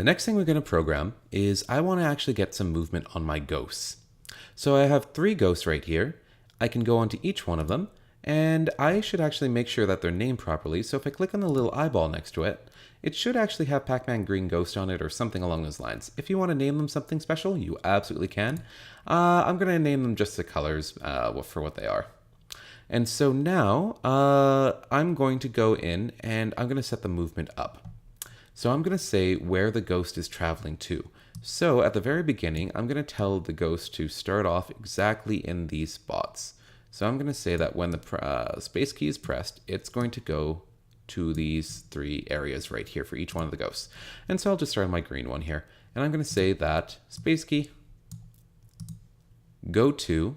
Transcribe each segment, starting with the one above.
The next thing we're going to program is I want to actually get some movement on my ghosts. So I have 3 ghosts right here. I can go onto each one of them, and I should actually make sure that they're named properly. So if I click on the little eyeball next to it, it should actually have Pacman Green Ghost on it or something along those lines. If you want to name them something special, you absolutely can. I'm going to name them just the colors for what they are. And so now I'm going to go in and I'm going to set the movement up. So I'm going to say where the ghost is traveling to. So at the very beginning, I'm going to tell the ghost to start off exactly in these spots. So I'm going to say that when the space key is pressed, it's going to go to these 3 areas right here for each one of the ghosts. And so I'll just start on my green one here. And I'm going to say that space key, go to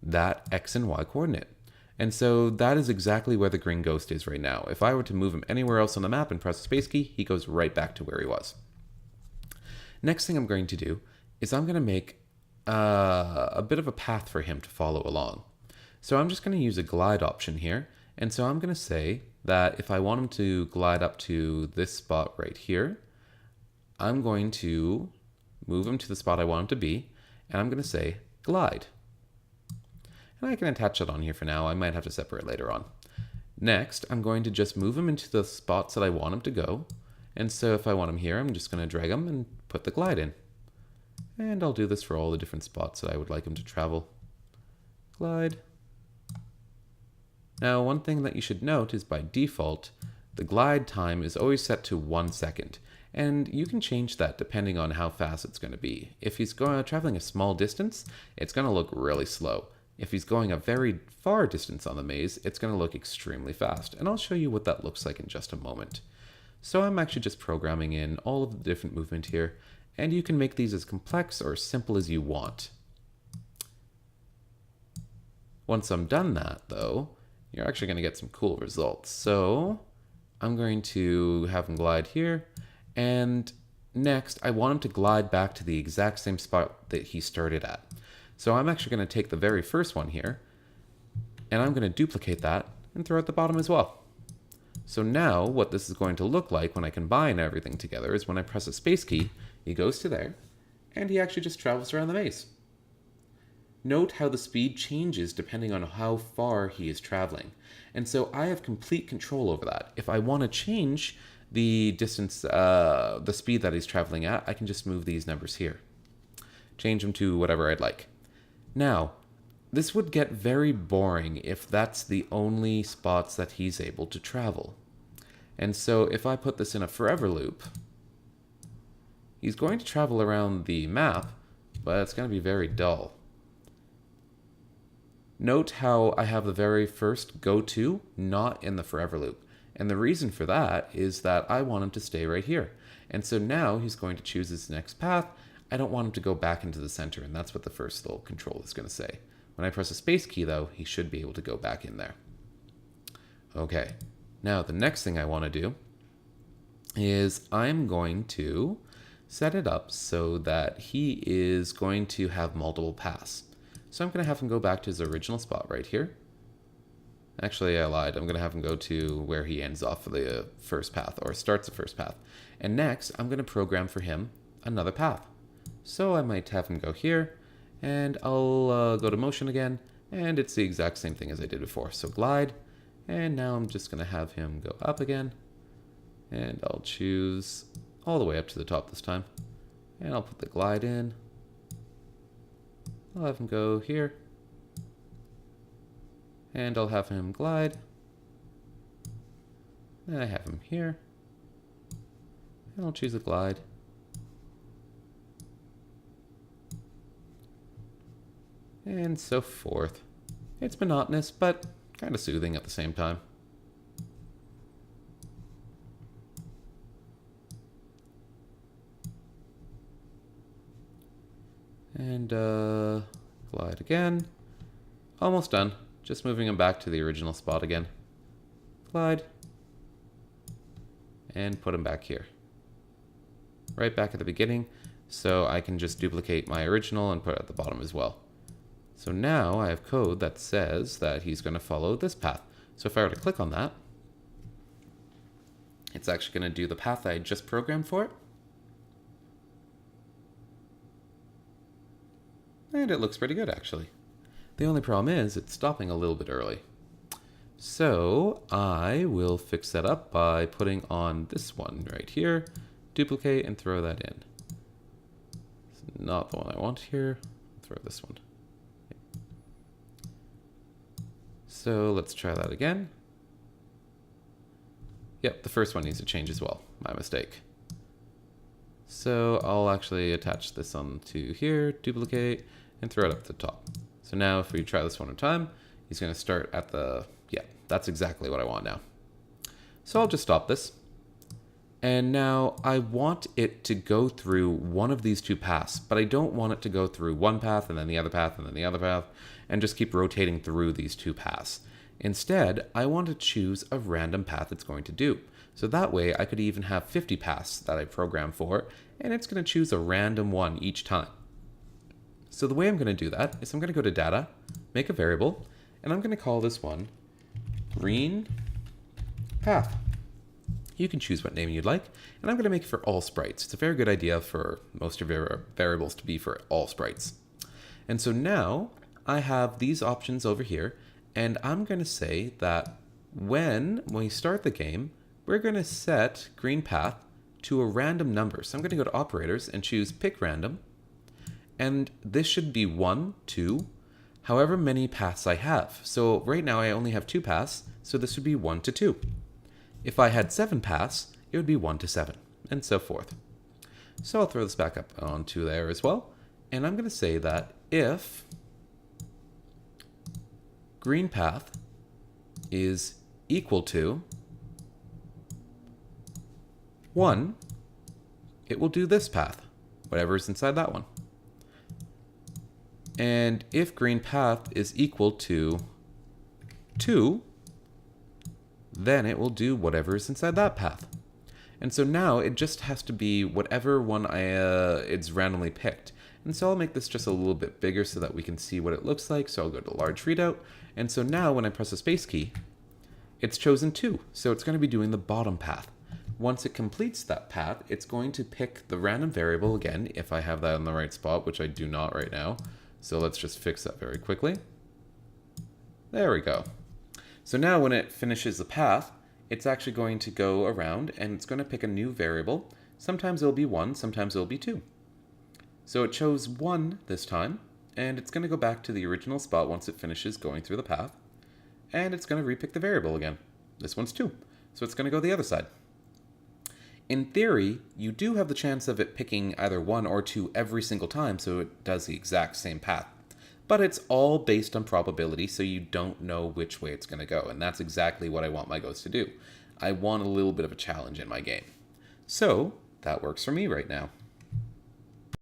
that X and Y coordinate. And so that is exactly where the green ghost is right now. If I were to move him anywhere else on the map and press the space key, he goes right back to where he was. Next thing I'm going to do is I'm going to make a bit of a path for him to follow along. So I'm just going to use a glide option here. And so I'm going to say that if I want him to glide up to this spot right here, I'm going to move him to the spot I want him to be. And I'm going to say glide. And I can attach it on here for now. I might have to separate later on. Next, I'm going to just move him into the spots that I want him to go. And so if I want him here, I'm just going to drag him and put the glide in. And I'll do this for all the different spots that I would like him to travel. Glide. Now, one thing that you should note is by default, the glide time is always set to 1 second. And you can change that depending on how fast it's going to be. If he's traveling a small distance, it's going to look really slow. If he's going a very far distance on the maze, it's going to look extremely fast. And I'll show you what that looks like in just a moment. So I'm actually just programming in all of the different movement here, and you can make these as complex or as simple as you want. Once I'm done that, though, you're actually going to get some cool results. So I'm going to have him glide here, and next I want him to glide back to the exact same spot that he started at. So I'm actually going to take the very first one here, and I'm going to duplicate that and throw it at the bottom as well. So now what this is going to look like when I combine everything together is when I press a space key, he goes to there, and he actually just travels around the maze. Note how the speed changes depending on how far he is traveling. And so I have complete control over that. If I want to change the distance, the speed that he's traveling at, I can just move these numbers here. Change them to whatever I'd like. Now, this would get very boring if that's the only spots that he's able to travel. And so if I put this in a forever loop, he's going to travel around the map, but it's going to be very dull. Note how I have the very first go to not in the forever loop. And the reason for that is that I want him to stay right here. And so now he's going to choose his next path. I don't want him to go back into the center, and that's what the first little control is going to say. When I press a space key, though, he should be able to go back in there. Okay, now the next thing I want to do is I'm going to set it up so that he is going to have multiple paths. So I'm going to have him go back to his original spot right here. Actually, I lied. I'm going to have him go to where he ends off the first path, or starts the first path. And next, I'm going to program for him another path. So I might have him go here, and I'll go to motion again, and it's the exact same thing as I did before. So glide, and now I'm just going to have him go up again, and I'll choose all the way up to the top this time, and I'll put the glide in. I'll have him go here, and I'll have him glide, and I have him here, and I'll choose a glide. And so forth. It's monotonous, but kind of soothing at the same time. And glide again. Almost done. Just moving him back to the original spot again. Glide. And put him back here. Right back at the beginning, so I can just duplicate my original and put it at the bottom as well. So now I have code that says that he's going to follow this path. So if I were to click on that, it's actually going to do the path that I just programmed for it. And it looks pretty good, actually. The only problem is it's stopping a little bit early. So I will fix that up by putting on this one right here, duplicate and throw that in. It's not the one I want here. Throw this one. So let's try that again. Yep, the first one needs to change as well. My mistake. So I'll actually attach this onto here, duplicate, and throw it up to the top. So now if we try this one more time, he's going to start at the, yeah, that's exactly what I want now. So I'll just stop this. And now I want it to go through one of these two paths, but I don't want it to go through one path and then the other path and then the other path and just keep rotating through these two paths. Instead, I want to choose a random path it's going to do. So that way I could even have 50 paths that I program for, and it's going to choose a random one each time. So the way I'm going to do that is I'm going to go to data, make a variable, and I'm going to call this one green path. You can choose what name you'd like, and I'm going to make it for all sprites. It's a very good idea for most of your variables to be for all sprites. And so now I have these options over here, and I'm going to say that when we start the game, we're going to set green path to a random number. So I'm going to go to operators and choose pick random. And this should be 1, 2, however many paths I have. So right now I only have 2 paths, so this would be 1 to 2. If I had 7 paths, it would be 1 to 7, and so forth. So I'll throw this back up onto there as well. And I'm going to say that if green path is equal to 1, it will do this path, whatever is inside that one. And if green path is equal to 2, then it will do whatever is inside that path. And so now it just has to be whatever one it's randomly picked. And so I'll make this just a little bit bigger so that we can see what it looks like. So I'll go to large readout. And so now when I press the space key, it's chosen 2. So it's going to be doing the bottom path. Once it completes that path, it's going to pick the random variable again, if I have that in the right spot, which I do not right now. So let's just fix that very quickly. There we go. So now when it finishes the path, it's actually going to go around and it's going to pick a new variable. Sometimes it'll be 1, sometimes it'll be 2. So it chose 1 this time, and it's going to go back to the original spot once it finishes going through the path. And it's going to repick the variable again. This one's 2, so it's going to go the other side. In theory, you do have the chance of it picking either 1 or 2 every single time, so it does the exact same path. But it's all based on probability, so you don't know which way it's going to go, and that's exactly what I want my ghost to do. I want a little bit of a challenge in my game. So, that works for me right now.